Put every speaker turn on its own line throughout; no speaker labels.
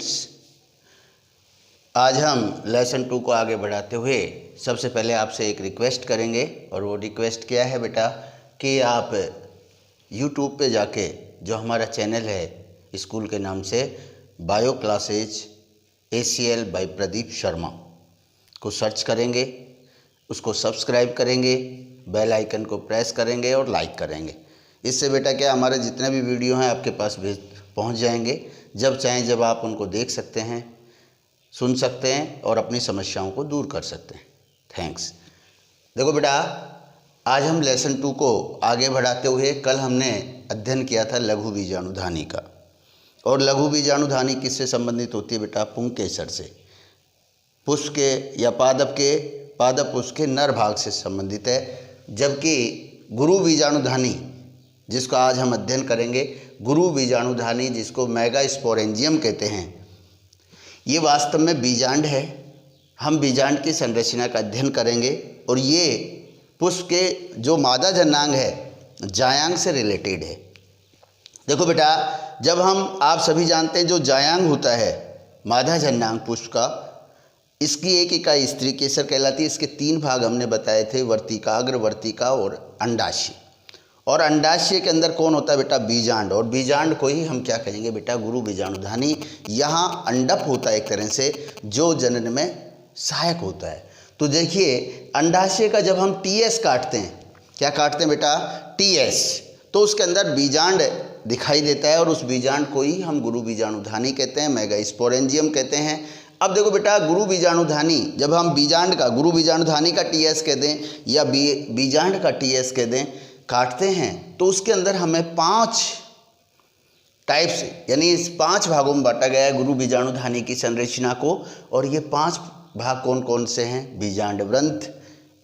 Students, आज हम lesson 2 को आगे बढ़ाते हुए सबसे पहले आपसे एक रिक्वेस्ट करेंगे। और वो रिक्वेस्ट क्या है बेटा कि आप यूट्यूब पे जाके जो हमारा चैनल है स्कूल के नाम से bio classes ACL by Pradeep Sharma को सर्च करेंगे, उसको सब्सक्राइब करेंगे, बेल आइकन को प्रेस करेंगे और लाइक करेंगे। इससे बेटा क्या हमारे जितने भी वीडियो हैं आपके पास पहुंच जाएंगे। जब चाहें जब आप उनको देख सकते हैं, सुन सकते हैं और अपनी समस्याओं को दूर कर सकते हैं। थैंक्स। देखो बेटा, आज हम लेसन 2 को आगे बढ़ाते हुए कल हमने अध्ययन किया था लघु बीजाणुधानी का। और लघु बीजाणुधानी किससे संबंधित होती है बेटा? पुंकेसर से, पुष्प के या पादप पुष्प के नर भाग से संबंधित है। जबकि गुरु बीजाणुधानी जिसका आज हम अध्ययन करेंगे, गुरु बीजाणुधानी जिसको मेगास्पोरेंजियम कहते हैं, ये वास्तव में बीजांड है। हम बीजांड की संरचना का अध्ययन करेंगे और ये पुष्प के जो मादा जन्नांग है जायांग से रिलेटेड है। देखो बेटा, जब आप सभी जानते हैं जो जायांग होता है मादा जन्नांग पुष्प का, इसकी एक इकाई स्त्री केसर कहलाती है। इसके 3 भाग हमने बताए थे, वर्तिका, अग्रवर्तिका और अंडाशय। और अंडाशय के अंदर कौन होता है बेटा? बीजांड। और बीजांड को ही हम क्या कहेंगे बेटा? गुरु बीजाणुधानी। यहाँ अंडप होता है एक तरह से जो जनन में सहायक होता है। तो देखिए, अंडाशय का जब हम TS काटते हैं, क्या काटते हैं बेटा? TS, तो उसके अंदर बीजांड दिखाई देता है और उस बीजांड को ही हम गुरु बीजाणुधानी कहते हैं, मेगास्पोरेंजियम कहते हैं। अब देखो बेटा, गुरु बीजाणुधानी जब हम बीजांड का, गुरु बीजाणुधानी का TS कह दें या बीजांड का TS कह दें, काटते हैं तो उसके अंदर हमें 5 टाइप्स यानी इस 5 भागों में बांटा गया है गुरु बीजाणुधानी की संरचना को। और ये 5 भाग कौन कौन से हैं? बीजांड व्रंथ,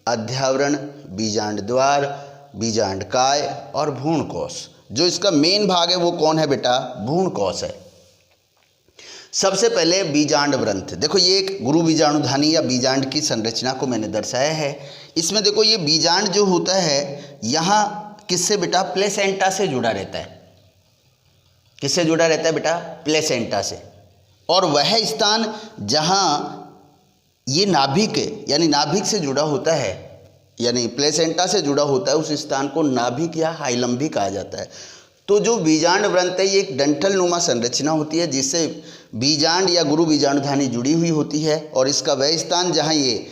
अध्यावरण, बीजांड द्वार, बीजांड काय और भ्रूणकोश। जो इसका मेन भाग है वो कौन है बेटा? भ्रूणकोश है। सबसे पहले बीजांड व्रंथ। देखो, ये एक गुरु बीजाणुधानी या बीजांड की संरचना को मैंने दर्शाया है। इसमें देखो, ये बीजांड जो होता है यहाँ किससे बेटा? प्लेसेंटा से जुड़ा रहता है। किससे जुड़ा रहता है बेटा? प्लेसेंटा से। और वह स्थान जहाँ ये नाभिक है यानी नाभिक से जुड़ा होता है, यानी प्लेसेंटा से जुड़ा होता है, उस स्थान को नाभिक या हाइलम भी कहा जाता है। तो जो बीजांड व्रंथ है ये एक डंठल नुमा संरचना होती है जिससे बीजांड या गुरु बीजाणुधानी जुड़ी हुई होती है। और इसका वह स्थान जहाँ ये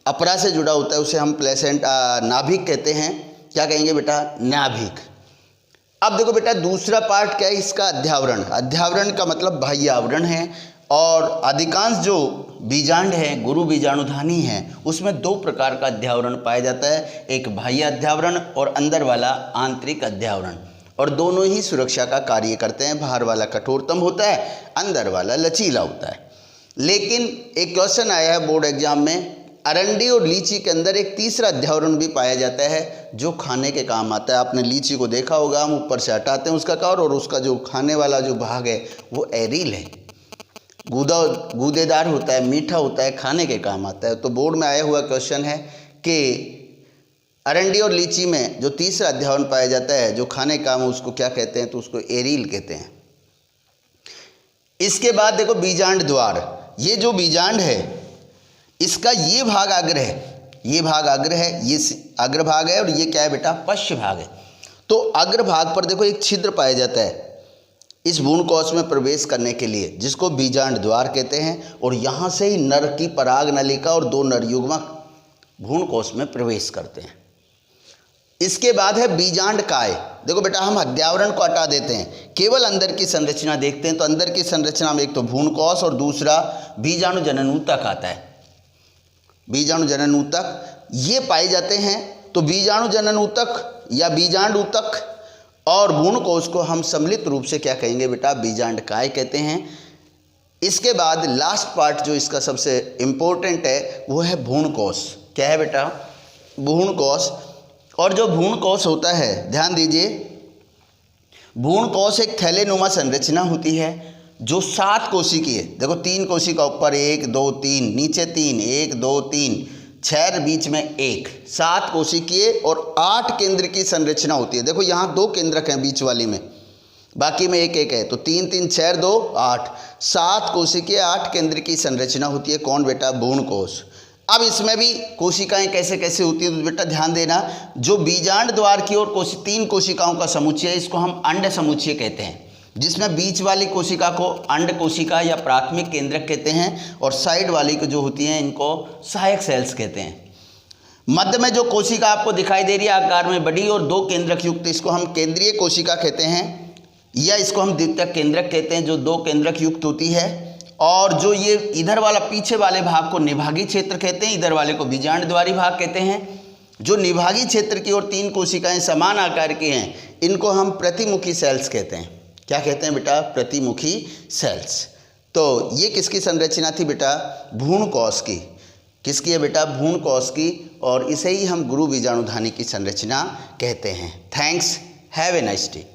अपरा से जुड़ा होता है उसे हम नाभिक कहते हैं। क्या कहेंगे बेटा? नाभिक। अब देखो बेटा, दूसरा पार्ट क्या है इसका? अध्यावरण। अध्यावरण का मतलब बाह्य आवरण है। और अधिकांश जो बीजांड हैं, गुरु बीजाणुधानी हैं, उसमें 2 प्रकार का अध्यावरण पाया जाता है, एक बाह्य अध्यावरण और अंदर वाला आंतरिक अध्यावरण। और दोनों ही सुरक्षा का कार्य करते हैं। बाहर वाला कठोरतम होता है, अंदर वाला लचीला होता है। लेकिन एक क्वेश्चन आया है बोर्ड एग्जाम में, अरंडी और लीची के अंदर एक तीसरा अध्यावरण भी पाया जाता है जो खाने के काम आता है। आपने लीची को देखा होगा, हम ऊपर से हटाते हैं उसका कवर और उसका जो खाने वाला जो भाग है वो एरिल है, गूदेदार होता है, मीठा होता है, खाने के काम आता है। तो बोर्ड में आया हुआ क्वेश्चन है कि अरंडी और लीची में जो तीसरा अध्यावरण पाया जाता है जो खाने का काम, उसको क्या कहते हैं? तो उसको एरिल कहते हैं। इसके बाद देखो बीजांड द्वार। ये जो बीजांड है इसका ये भाग अग्र है, ये भाग अग्र है, ये अग्र भाग है और ये क्या है बेटा? पश्च भाग है। तो अग्र भाग पर देखो एक छिद्र पाया जाता है इस भ्रूणकोश में प्रवेश करने के लिए, जिसको बीजांड द्वार कहते हैं। और यहाँ से ही नर की पराग नलिका और 2 नर युग्मक भ्रूणकोश में प्रवेश करते हैं। इसके बाद है बीजांड काय। देखो बेटा, हम अध्यावरण को हटा देते हैं, केवल अंदर की संरचना देखते हैं। तो अंदर की संरचना में एक तो भ्रूणकोश और दूसरा बीजाणु जननूतक आता है। बीजाणु जननूतक ये पाए जाते हैं। तो बीजाणु जननूतक या बीजांड ऊतक और भ्रूणकोश को हम सम्मिलित रूप से क्या कहेंगे बेटा? बीजांड काय कहते हैं। इसके बाद लास्ट पार्ट जो इसका सबसे इम्पोर्टेंट है वो है भ्रूणकोश। क्या है बेटा? भ्रूणकोश। और जो भ्रूणकोश होता है, ध्यान दीजिए, भ्रूणकोश एक थैलेनुमा संरचना होती है जो 7 कोशिकीय है। देखो, 3 कोशिका ऊपर, 1 2 3, नीचे 3, 1 2 3, 6 बीच में 1, 7 कोशिकीय और 8 केंद्र की संरचना होती है। देखो यहाँ 2 केंद्रक हैं बीच वाली में, बाकी में एक एक है, तो 3 3 6 2 8, 7 कोशिकीय 8 केंद्र की संरचना होती है। कौन बेटा? भ्रूण कोश। अब इसमें भी कोशिकाएं कैसे कैसे होती है, तो बेटा ध्यान देना, जो बीजांड द्वार की ओर 3 कोशिकाओं का समुच्चय है, इसको हम अंड समुच्चय कहते हैं, जिसमें बीच वाली कोशिका को अंड कोशिका या प्राथमिक केंद्रक कहते हैं, और साइड वाली को जो होती हैं इनको सहायक सेल्स कहते हैं। मध्य में जो कोशिका आपको दिखाई दे रही है आकार में बड़ी और 2 केंद्रक युक्त, इसको हम केंद्रीय कोशिका कहते हैं, या इसको हम द्वितीयक केंद्रक कहते हैं, जो 2 केंद्रक युक्त होती है। और जो ये इधर वाला पीछे वाले भाग को निभागी क्षेत्र कहते हैं, इधर वाले को बीजांड द्वारी भाग कहते हैं। जो निभागी क्षेत्र की ओर 3 कोशिकाएं समान आकार की हैं, इनको हम प्रतिमुखी सेल्स कहते हैं। क्या कहते हैं बेटा? प्रतिमुखी सेल्स। तो ये किसकी संरचना थी बेटा? भ्रूण कोश की। किसकी है बेटा? भ्रूण कोश की, और इसे ही हम गुरु बीजाणुधानी की संरचना कहते हैं। Thanks, have a nice day.